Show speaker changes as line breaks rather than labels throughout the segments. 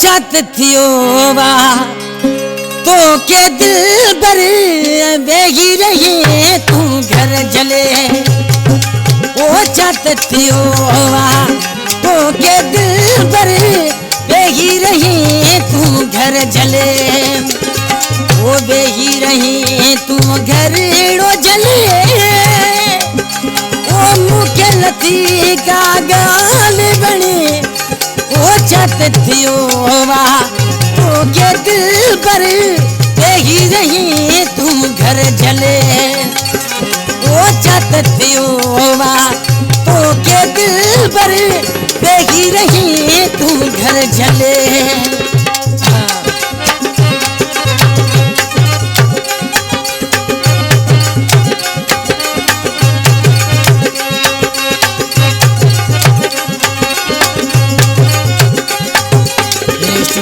चाहत थियो वा तो के दिल पर बेही रही तू घर जले ओ चाहत थियो वा तो के दिल पर बेही रही तू घर जले ओ बेही रही तू घर रो जले ओ मुखे लती का गाल बने ओ चाहत थियो वा तो के दिल पर बेही रही तू घर जले ओ चाहत थियो वा तो के दिल पर बेही रही तू घर जले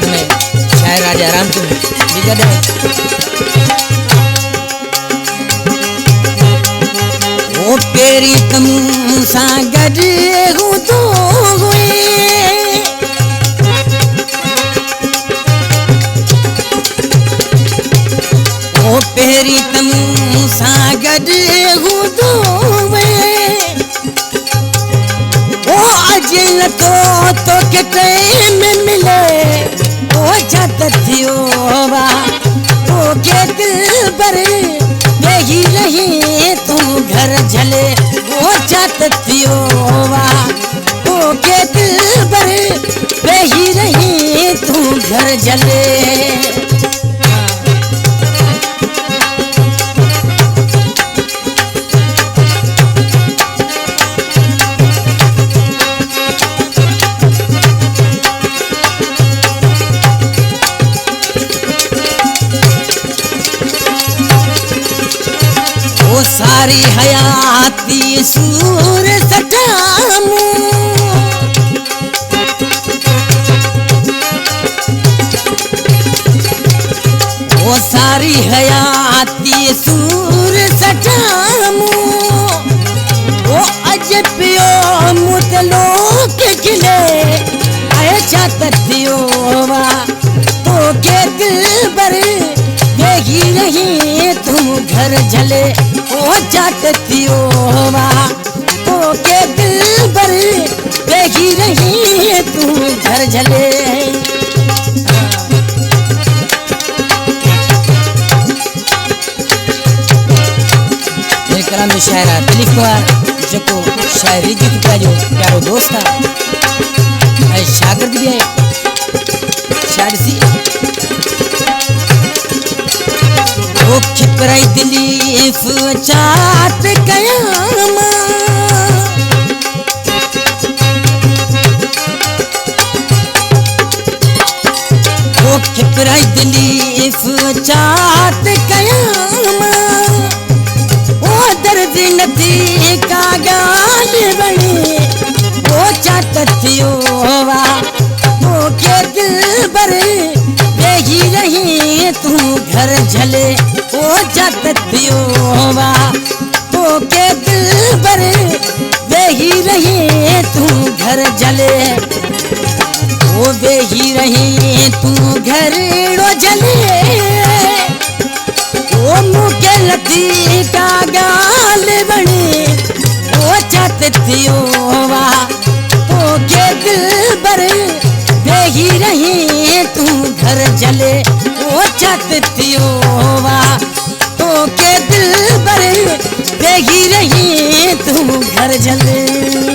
राजा राम तुम ओ पेरी तुम सागर हूँ तो हुए ओ पेरी तुम सागर हूँ तो हुए ओ अजल तो के टाइम मिले ओ चाहत थियो वा तो के दिल पर बेही रही तू घर जले ओ चाहत थियो वा तो के दिल पर बेही रही तू घर जले सारी हयाती सूर सटामू ओ सारी हयाती सूर सटामू ओ अज पियो मुतलो के खिले आए चाहत थियो वा तो के दिल पर बेही रही तू घर जले ओ चाहत थियो वा तो के दिल पर बेही रही तू घर जले कलाम में शायरा तलीफ कुमार जो शायरी जी का जो प्यारो दोस्त था शागिर्द भी है शायर सी ओ खिपराई दिलीफ चाहत कयामा ओ खिपराई दिलीफ चाहत कयामा ओ दर्द नदी का गाल बनी ओ चाहत थियो वा तो के दिल पर बेही रही तू घर जले ओ चाहत थियो वा तो के दिल पर बेही रही तू घर जले ओ बेही रही तू घर रो जले ओ मुके लती का गाल बनी ओ चाहत थियो वा तो के दिल पर बेही रही तू घर जले ओ चाहत थियो वा तो के दिल पर बेही रही तू घर जले।